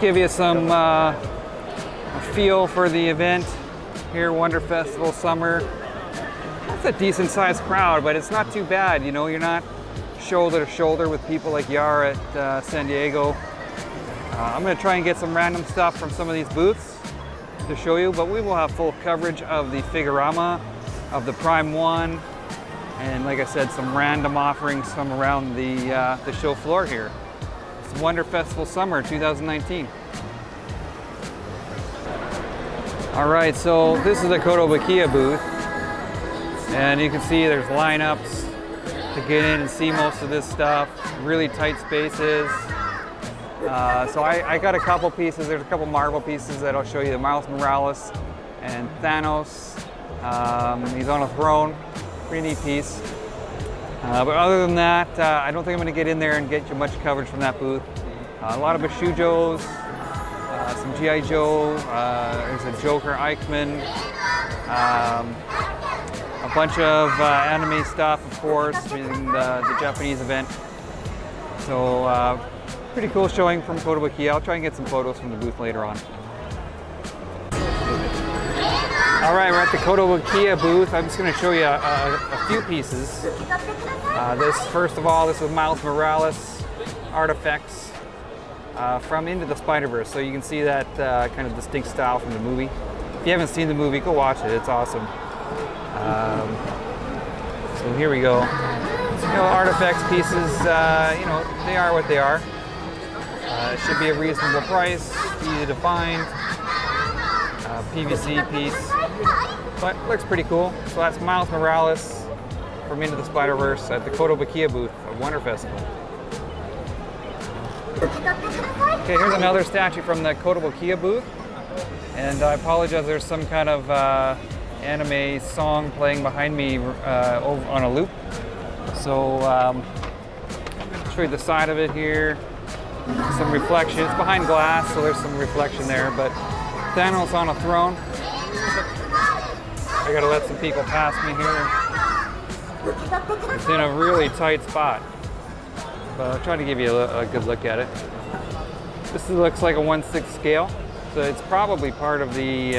just give you some a feel for the event here, Wonder Festival Summer. It's a decent sized crowd, but it's not too bad. You know, you're not shoulder to shoulder with people like you are at San Diego. I'm going to try and get some random stuff from some of these booths to show you, but we will have full coverage of the Figurama, of the Prime 1, and like I said, some random offerings from around the show floor here. It's Wonder Festival Summer 2019. All right, so this is the Kotobukiya booth, and you can see there's lineups to get in and see most of this stuff. Really tight spaces. So I got a couple pieces. There's a couple Marvel pieces that I'll show you. Miles Morales and Thanos. He's on a throne. Pretty neat piece. But other than that, I don't think I'm going to get in there and get you much coverage from that booth. A lot of Bashujos, some G.I. Joe, there's a Joker Eichmann, a bunch of anime stuff, of course, in the Japanese event. So pretty cool showing from Kotobukiya. I'll try and get some photos from the booth later on. All right, we're at the Kotobukiya booth. I'm just going to show you a few pieces. First of all, this is Miles Morales Artfx from Into the Spider-Verse. So you can see that kind of distinct style from the movie. If you haven't seen the movie, go watch it. It's awesome. So here we go. You know, Artfx pieces, you know, they are what they are. It should be a reasonable price, easy to find. PVC piece, but looks pretty cool. So that's Miles Morales from Into the Spider-Verse at the Kotobukiya booth of Wonder Festival. Okay, here's another statue from the Kotobukiya booth, and I apologize, there's some kind of anime song playing behind me on a loop. So I'll show you the side of it here. Some reflection. It's behind glass, so there's some reflection there, but Thanos on a throne. I gotta let some people pass me here. It's in a really tight spot, but I'll try to give you a good look at it. This looks like a 1/6 scale, so it's probably part of the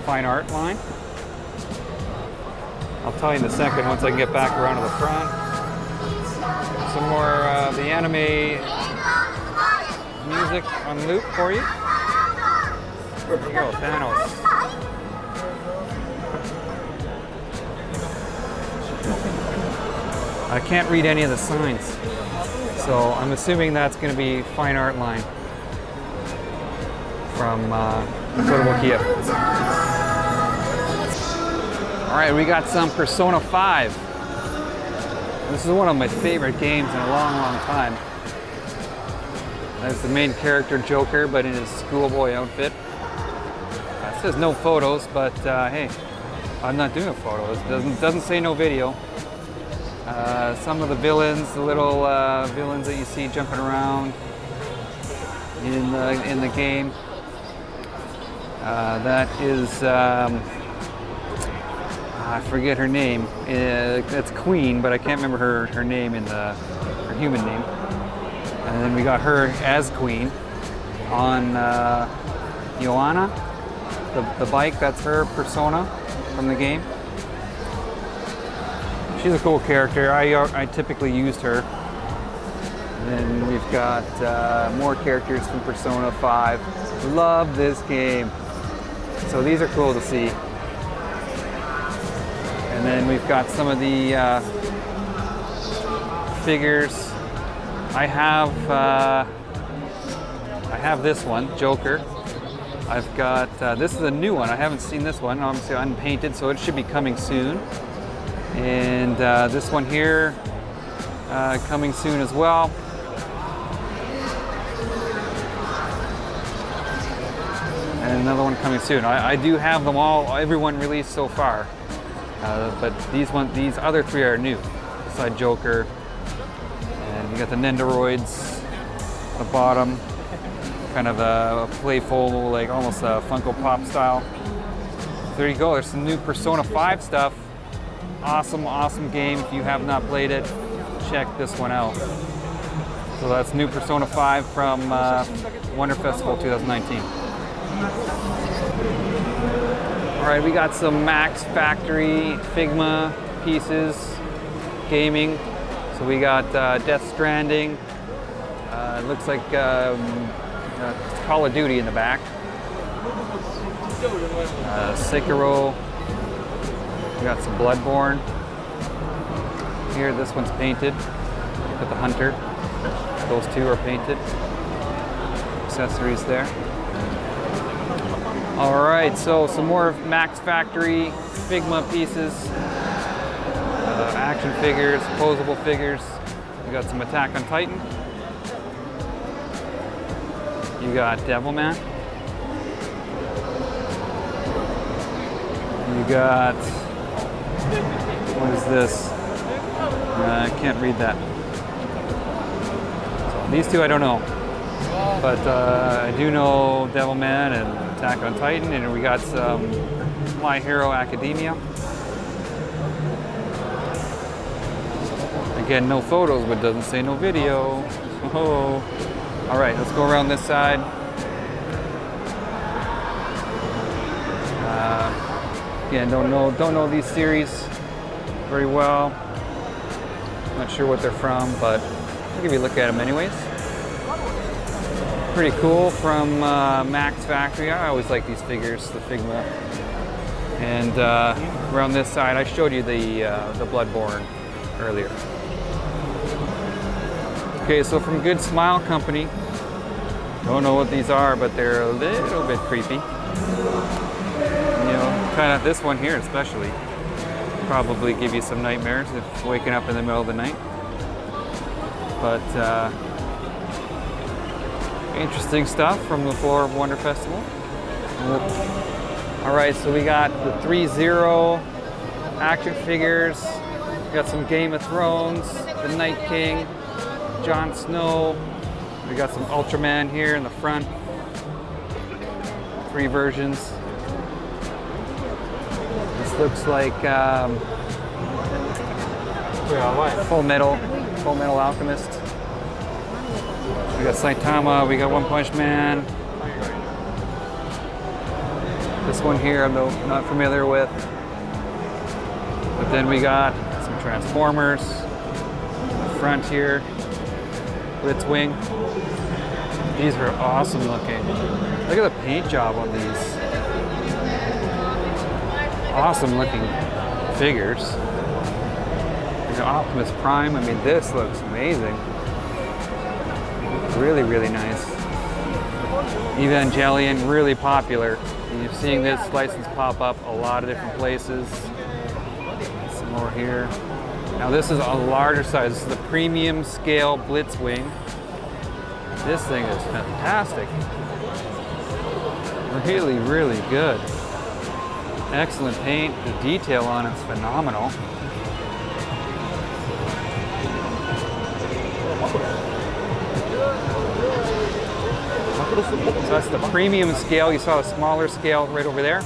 fine art line. I'll tell you in a second once I get back around to the front. Some more of the anime music on loop for you. There you go, Thanos. I can't read any of the signs, so I'm assuming that's going to be fine art line from Kotobukiya. All right, we got some Persona 5. This is one of my favorite games in a long, long time. That's the main character, Joker, but in his schoolboy outfit. It says no photos, but hey, I'm not doing a photo. It doesn't say no video. Some of the villains, the little villains that you see jumping around in the game. That is, I forget her name. That's Queen, but I can't remember her name in her human name. And then we got her as Queen on Joanna, the bike. That's her persona from the game. She's a cool character. I typically used her. And then we've got more characters from Persona 5. Love this game. So these are cool to see. And then we've got some of the figures. I have this one, Joker. I've got, this is a new one. I haven't seen this one, obviously unpainted, so it should be coming soon. And this one here, coming soon as well. And another one coming soon. I do have them all, everyone released so far. But these other three are new, beside Joker. And you got the Nendoroids at the bottom. Kind of a playful, like almost a Funko Pop style. There you go, there's some new Persona 5 stuff. Awesome, awesome game. If you have not played it, check this one out. So that's new Persona 5 from Wonder Festival 2019. All right, we got some Max Factory Figma pieces, gaming. So we got Death Stranding. It looks like Call of Duty in the back. Sekiro. We got some Bloodborne. Here, this one's painted with the Hunter. Those two are painted. Accessories there. All right, so some more Max Factory Figma pieces. Action figures, posable figures. We got some Attack on Titan. You got Devilman. You got, what is this? I can't read that. So these two I don't know. But I do know Devilman and Attack on Titan, and we got some My Hero Academia. Again, no photos, but doesn't say no video. Oh. All right, let's go around this side. Again, don't know these series very well. Not sure what they're from, but I'll give you a look at them anyways. Pretty cool from Max Factory. I always like these figures, the Figma. And around this side, I showed you the Bloodborne earlier. Okay, so from Good Smile Company, don't know what these are, but they're a little bit creepy. You know, kind of this one here especially, probably give you some nightmares if waking up in the middle of the night. But interesting stuff from the floor of Wonder Festival. All right, so we got the 3-0 action figures. We got some Game of Thrones, the Night King, Jon Snow. We got some Ultraman here in the front. 3 versions. This looks like Full Metal Alchemist. We got Saitama, we got One Punch Man. This one here I'm not familiar with. But then we got some Transformers. The front here. Blitzwing. These are awesome looking. Look at the paint job on these. Awesome looking figures. The Optimus Prime, I mean, this looks amazing. Really, really nice. Evangelion, really popular. And you're seeing this license pop up a lot of different places. Some more here. Now this is a larger size. This is the premium scale Blitzwing. This thing is fantastic. Really, really good. Excellent paint. The detail on it's phenomenal. So that's the premium scale. You saw the smaller scale right over there.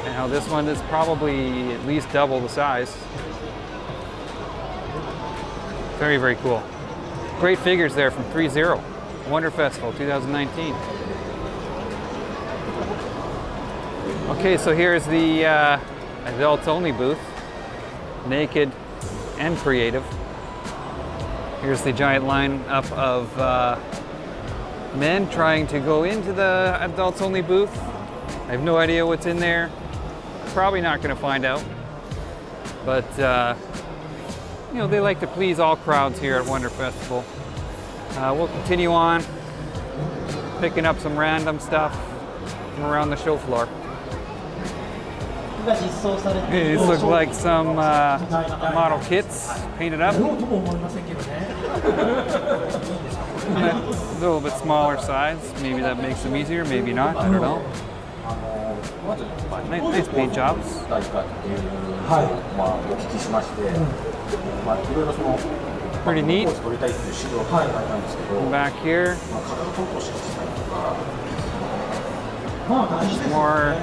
And now this one is probably at least double the size. Very, very cool. Great figures there from 3-0. Wonder Festival 2019. Okay, so here's the adults only booth. Naked and creative. Here's the giant lineup of men trying to go into the adults only booth. I have no idea what's in there. Probably not going to find out. But you know, they like to please all crowds here at Wonder Festival. We'll continue on picking up some random stuff from around the show floor. These look like some model kits painted up. A little bit smaller size. Maybe that makes them easier, maybe not. I don't know. Nice paint jobs. Pretty neat. Back here. More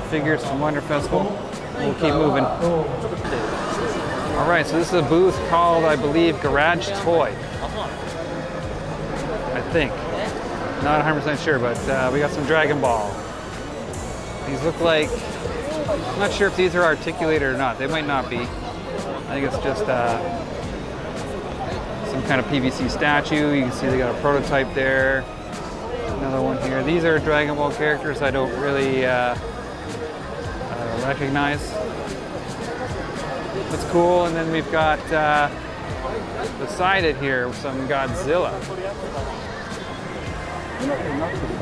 figures from Wonder Festival. We'll keep moving. All right, so this is a booth called, I believe, Garage Toy. think. Not 100% sure, but we got some Dragon Ball. These look like, I'm not sure if these are articulated or not. They might not be. I think it's just some kind of PVC statue. You can see they got a prototype there. Another one here. These are Dragon Ball characters I don't really recognize. That's cool. And then we've got beside it here some Godzilla.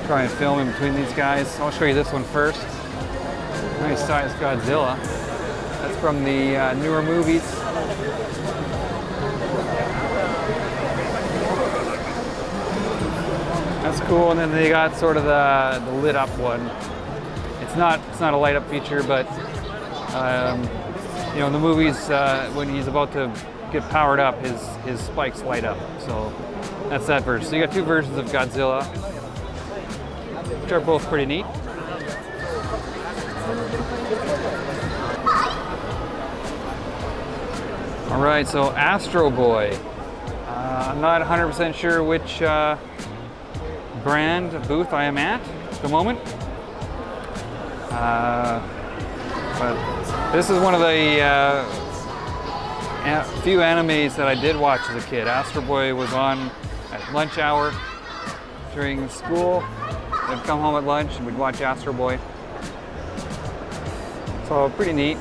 Try and film in between these guys. I'll show you this one first. Nice size Godzilla. That's from the newer movies. That's cool. And then they got sort of the lit up one. It's not a light up feature, but you know, in the movies when he's about to get powered up, his spikes light up. So that's that version. So you got two versions of Godzilla, which are both pretty neat. All right, so Astro Boy. I'm not 100% sure which brand booth I am at the moment. But this is one of the few animes that I did watch as a kid. Astro Boy was on at lunch hour during school. I'd come home at lunch and we'd watch Astro Boy. So pretty neat.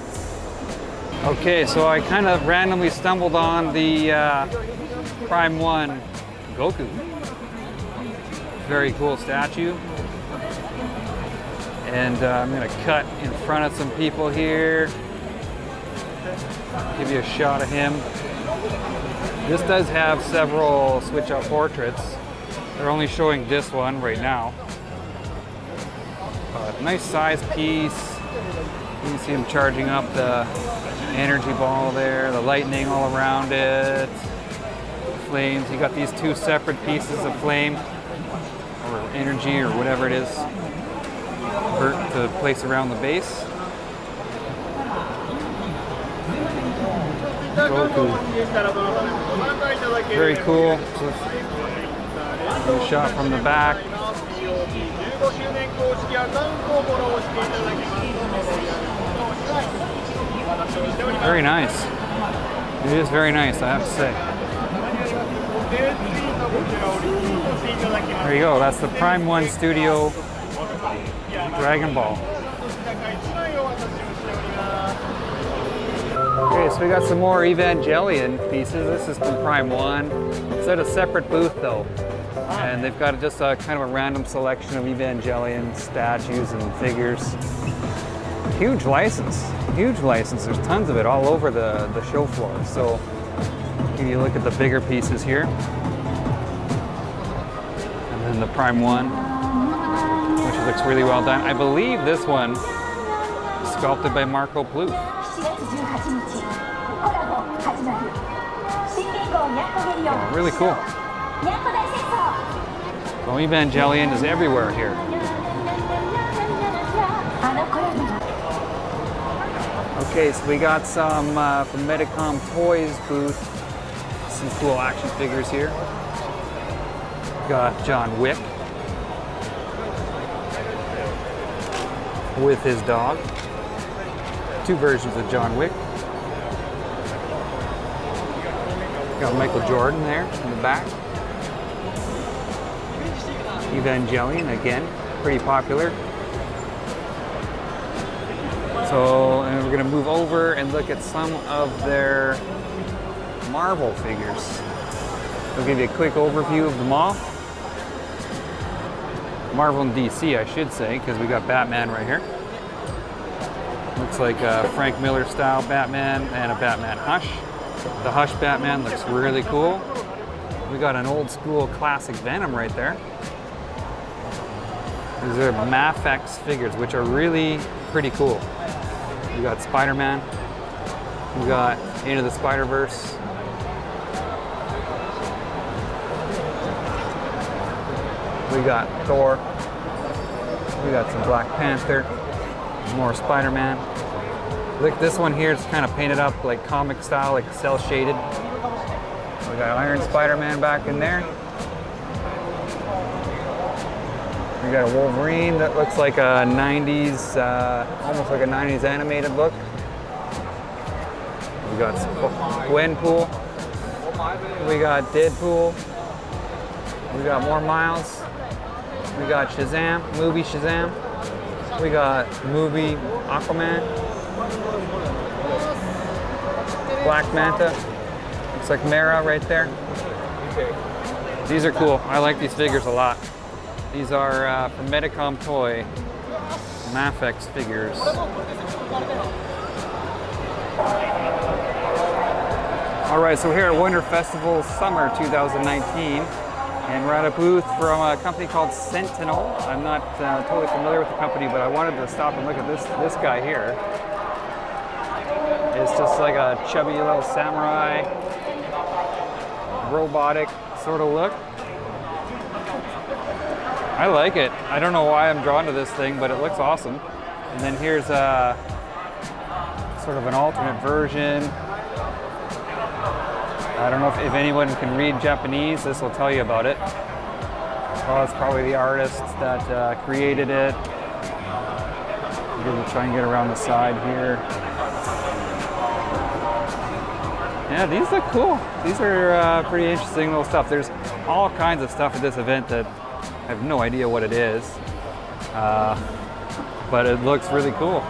Okay, so I kind of randomly stumbled on the Prime 1 Goku. Very cool statue. And I'm gonna cut in front of some people here. Give you a shot of him. This does have several switch out portraits. They're only showing this one right now. Nice size piece. You can see him charging up the energy ball there, the lightning all around it, the flames. You got these two separate pieces of flame or energy or whatever it is to place around the base. Goku. Very cool. So, shot from the back. Very nice. It is very nice, I have to say. There you go. That's the Prime 1 Studio Dragon Ball. Okay, so we got some more Evangelion pieces. This is from Prime 1. It's at a separate booth though. And they've got just a kind of a random selection of Evangelion statues and figures. Huge license, huge license. There's tons of it all over the show floor. So if you look at the bigger pieces here. And then the Prime 1, which looks really well done. I believe this one is sculpted by Marco Plum. Oh, really cool. Well, Evangelion is everywhere here. Okay, so we got some from Medicom Toys booth. Some cool action figures here. Got John Wick with his dog. Two versions of John Wick. Got Michael Jordan there in the back. Evangelion, again, pretty popular. So, and we're gonna move over and look at some of their Marvel figures. I'll give you a quick overview of them all. Marvel and DC, I should say, because we got Batman right here. Looks like a Frank Miller style Batman and a Batman Hush. The Hush Batman looks really cool. We got an old school classic Venom right there. These are MegaHouse figures, which are really pretty cool. We got Spider-Man. We got Into the Spider-Verse. We got Thor. We got some Black Panther. More Spider-Man. Look, this one here is kind of painted up like comic style, like cell shaded. We got Iron Spider-Man back in there. We got a Wolverine that looks like a 90s, almost like a 90s animated look. We got Gwenpool. We got Deadpool. We got more Miles. We got Shazam, movie Shazam. We got movie Aquaman. Black Manta. Looks like Mara right there. These are cool. I like these figures a lot. These are from Medicom Toy, Mafex figures. All right, so we're here at Wonder Festival Summer 2019, and we're at a booth from a company called Sentinel. I'm not totally familiar with the company, but I wanted to stop and look at this guy here. It's just like a chubby little samurai, robotic sort of look. I like it. I don't know why I'm drawn to this thing, but it looks awesome. And then here's a sort of an alternate version. I don't know if anyone can read Japanese. This will tell you about it. Well, it's probably the artist that created it. I'm going to try and get around the side here. Yeah, these look cool. These are pretty interesting little stuff. There's all kinds of stuff at this event that I have no idea what it is, but it looks really cool.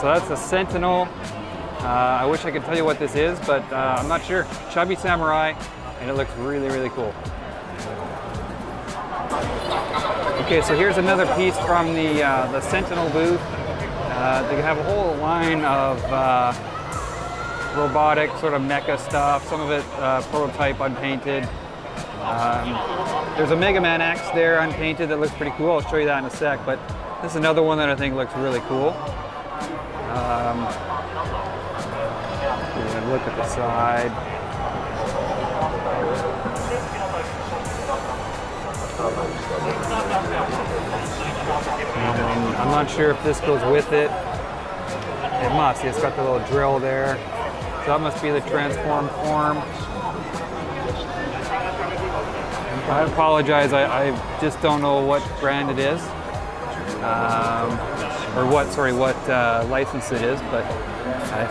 So that's a Sentinel. I wish I could tell you what this is, but I'm not sure. Chubby samurai, and it looks really, really cool. Okay, so here's another piece from the Sentinel booth. They have a whole line of robotic sort of mecha stuff, some of it prototype unpainted. There's a Mega Man X there unpainted that looks pretty cool. I'll show you that in a sec, but this is another one that I think looks really cool. Look at the side. And I'm not sure if this goes with it. It must. It's got the little drill there. So that must be the transformed form. I apologize. I just don't know what brand it is, or what license it is. But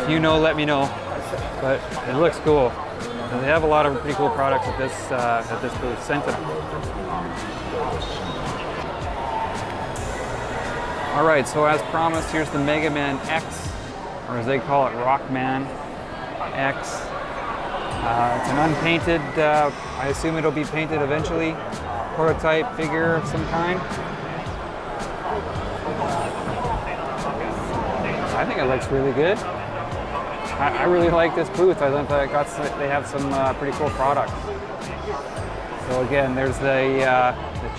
if you know, let me know. But it looks cool. And they have a lot of pretty cool products at this booth, Sentinel. All right, so as promised, here's the Mega Man X, or as they call it, Rockman X. It's an unpainted, I assume it'll be painted eventually, prototype figure of some kind. I think it looks really good. I really like this booth. I think they have some pretty cool products. So again, there's the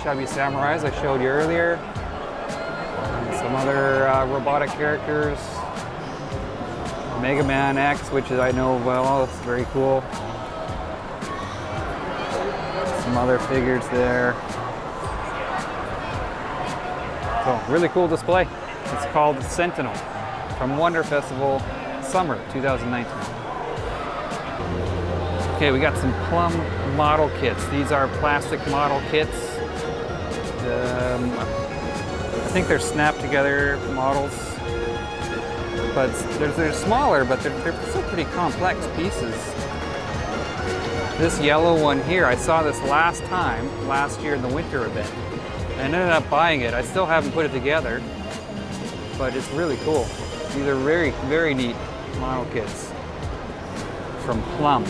chubby samurais I showed you earlier. And some other robotic characters. Mega Man X, which I know well, it's very cool. Some other figures there. So really cool display. It's called Sentinel from Wonder Festival Summer 2019. Okay, we got some Plum model kits. These are plastic model kits. I think they're snapped together models, but they're smaller, but they're still pretty complex pieces. This yellow one here, I saw this last year in the winter event. I ended up buying it. I still haven't put it together, but it's really cool. These are very, very neat model kits from Plum.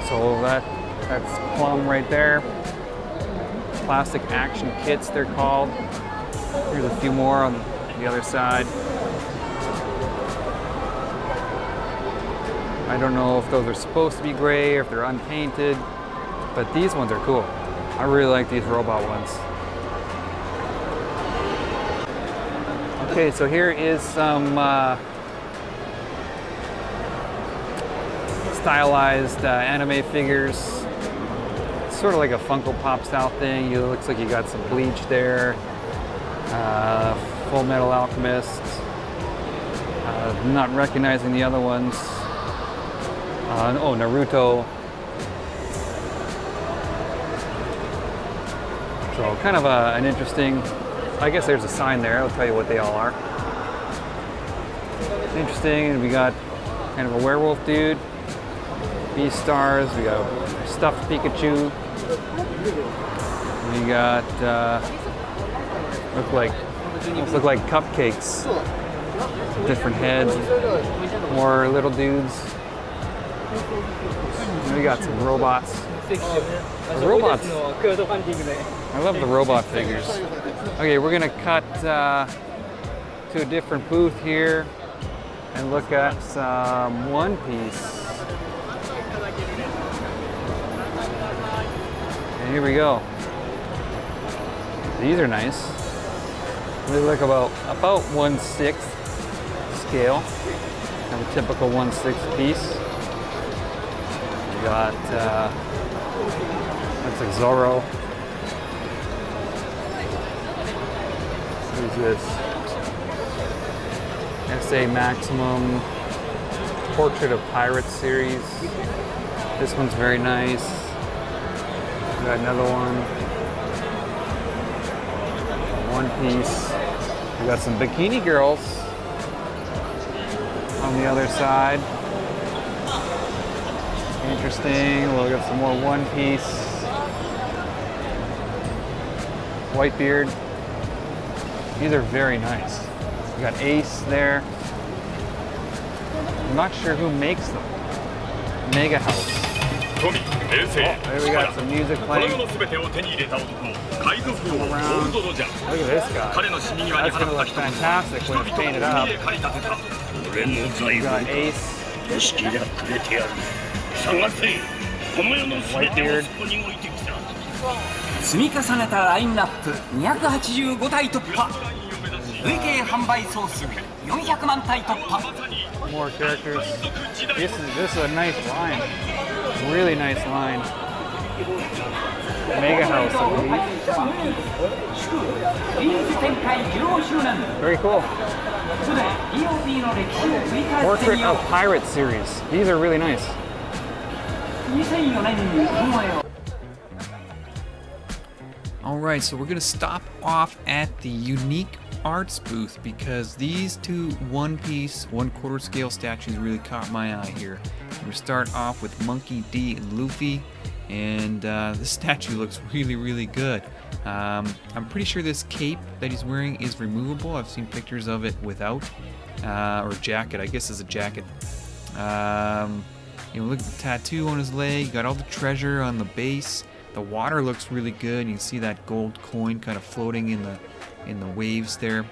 So that's Plum right there. Plastic action kits, they're called. Here's a few more on the other side. I don't know if those are supposed to be gray or if they're unpainted, but these ones are cool. I really like these robot ones. Okay, so here is some stylized anime figures. It's sort of like a Funko Pop style thing. It looks like you got some Bleach there. Full Metal Alchemist. Not recognizing the other ones. Oh, Naruto. So kind of an interesting, I guess there's a sign there, I'll tell you what they all are. Interesting, and we got kind of a werewolf dude, Beast Stars, we got a stuffed Pikachu, we got, almost look like cupcakes, different heads, more little dudes. And we got some robots. The robots, I love the robot figures. Okay, we're gonna cut to a different booth here and look at some One Piece. And here we go. These are nice. They look about 1/6 scale. Have a typical 1/6 piece. We got looks like Zorro. Who's this? SA Maximum Portrait of Pirates series. This one's very nice. We got another one. One Piece. We got some Bikini Girls on the other side. Interesting. We'll get some more One Piece. Whitebeard. These are very nice. We got Ace there. I'm not sure who makes them. MegaHouse. Oh, there we got some music playing. Come around. Look at this guy. That's gonna look fantastic when it's painted up. We got Ace. Whitebeard. 積み重ねたラインナップ285体突破累計販売総数400万体突破 More characters. This is a nice line. Really nice line. MegaHouse, I believe. Very cool. Portrait of Pirates series. These are really nice. Alright, so we're going to stop off at the Unique Arts booth because these two One Piece, 1/4 scale statues really caught my eye here. We're going to start off with Monkey D and Luffy, and this statue looks really good. I'm pretty sure this cape that he's wearing is removable. I've seen pictures of it without, or jacket, I guess it's a jacket. You know, look at the tattoo on his leg, got all the treasure on the base. The water looks really good. You can see that gold coin kind of floating in the waves there.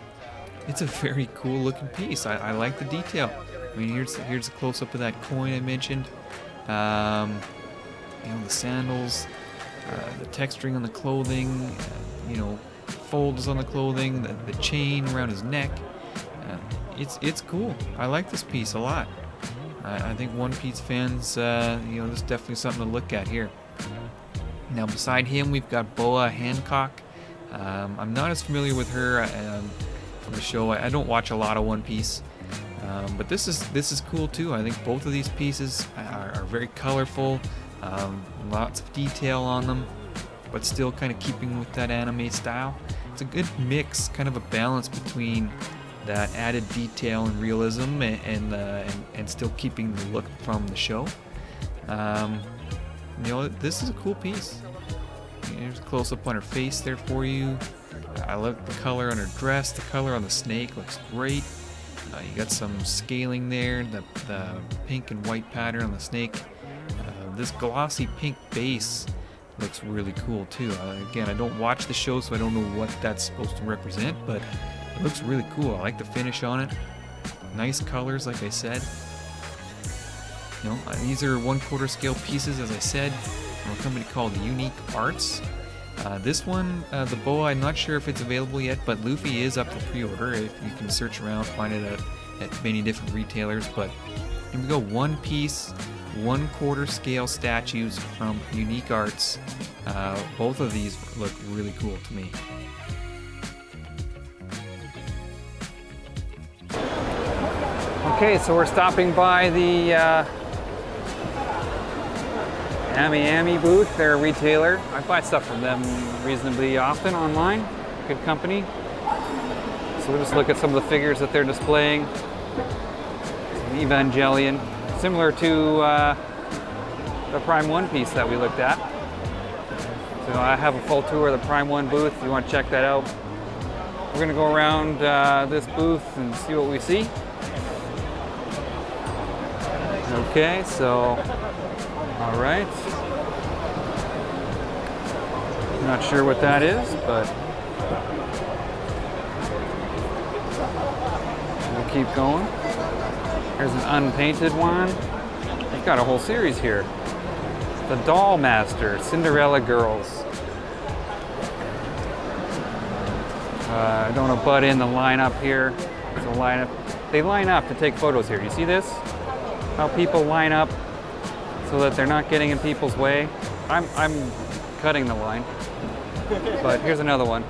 It's a very cool looking piece. I like the detail. I mean, here's a close up of that coin I mentioned. You know, the sandals, the texturing on the clothing, you know, folds on the clothing, the chain around his neck. It's cool. I like this piece a lot. I think One Piece fans, you know, this is definitely something to look at here. Now beside him we've got Boa Hancock. I'm not as familiar with her from the show. I don't watch a lot of One Piece, but this is cool too. I think both of these pieces are very colorful, lots of detail on them, but still kind of keeping with that anime style. It's a good mix, kind of a balance between that added detail and realism and still keeping the look from the show. You know, this is a cool piece. Here's a close-up on her face there for you. I love the color on her dress. The color on the snake looks great. You got some scaling there, the pink and white pattern on the snake. This glossy pink base looks really cool too. Again, I don't watch the show, so I don't know what that's supposed to represent, but it looks really cool. I like the finish on it. Nice colors, like I said. You know, these are 1/4 scale pieces, as I said, from a company called Unique Arts. This one, the boa, I'm not sure if it's available yet, but Luffy is up for pre-order. If you can search around, find it at many different retailers. But here we go, One Piece, 1/4 scale statues from Unique Arts. Both of these look really cool to me. Okay, so we're stopping by the AmiAmi Booth, they're a retailer. I buy stuff from them reasonably often online. Good company. So we'll just look at some of the figures that they're displaying. Some Evangelion, similar to the Prime 1 piece that we looked at. So I have a full tour of the Prime 1 booth if you want to check that out. We're going to go around this booth and see what we see. Okay, so, all right. Not sure what that is, but we'll keep going. Here's an unpainted one. We've got a whole series here. The Doll Master, Cinderella Girls. I don't want to butt in the lineup here. It's a lineup. They line up to take photos here. You see this? How people line up so that they're not getting in people's way. I'm cutting the line. But here's another one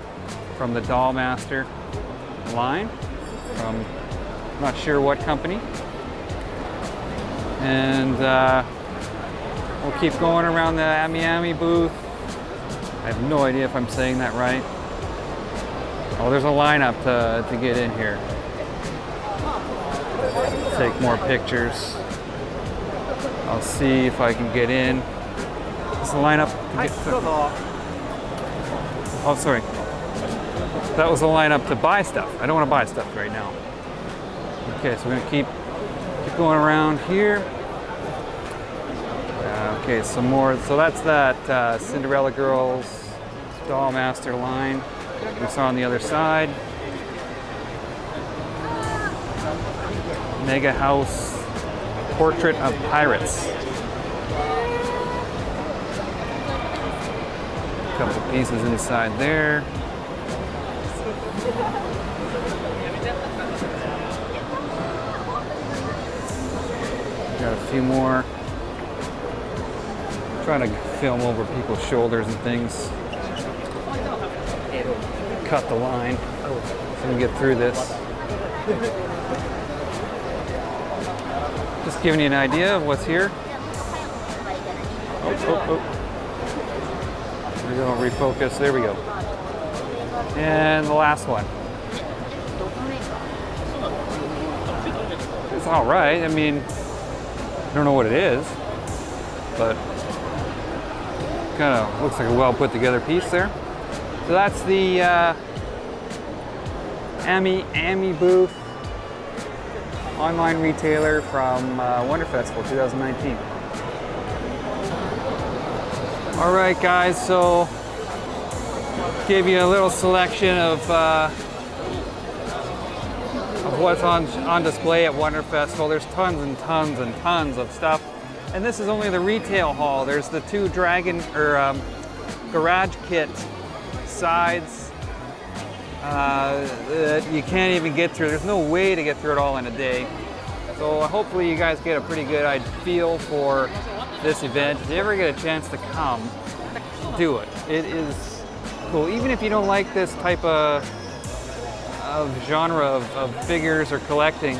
from the Doll Master line from not sure what company. And we'll keep going around the AmiAmi booth. I have no idea if I'm saying that right. Oh, there's a lineup to get in here. Take more pictures. I'll see if I can get in. This is the lineup to get oh, sorry. That was a lineup to buy stuff. I don't want to buy stuff right now. Okay, so we're gonna keep going around here. Okay, some more. So that's that Cinderella Girls Doll Master line we saw on the other side. MegaHouse Portrait of Pirates. A couple pieces inside there. Got a few more. Trying to film over people's shoulders and things. Cut the line so we can get through this. Just giving you an idea of what's here. We're going to refocus. There we go. And the last one. It's all right. I mean, I don't know what it is, but kind of looks like a well put together piece there. So that's the AmiAmi Booth, online retailer from Wonder Festival 2019. All right, guys, so gave you a little selection of what's on display at Wonder Festival. There's tons and tons and tons of stuff. And this is only the retail hall. There's the two Dragon or Garage Kit sides that you can't even get through. There's no way to get through it all in a day. So hopefully you guys get a pretty good feel for this event. If you ever get a chance to come, do it. It is cool. Even if you don't like this type of genre of figures or collecting,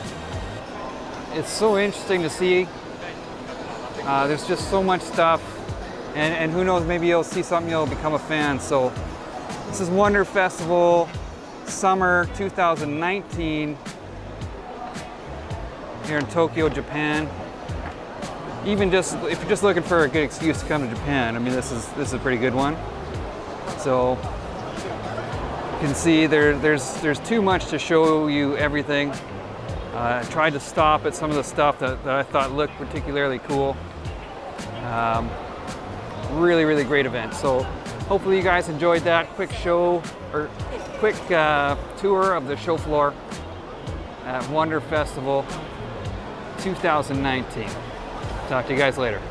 it's so interesting to see. There's just so much stuff, and who knows, maybe you'll see something, you'll become a fan. So this is Wonder Festival Summer 2019 here in Tokyo, Japan. Even just if you're just looking for a good excuse to come to Japan, I mean, this is a pretty good one. So you can see there's too much to show you everything. I tried to stop at some of the stuff that I thought looked particularly cool. Really, really great event. So hopefully you guys enjoyed that quick show or quick tour of the show floor at Wonder Festival 2019. Talk to you guys later.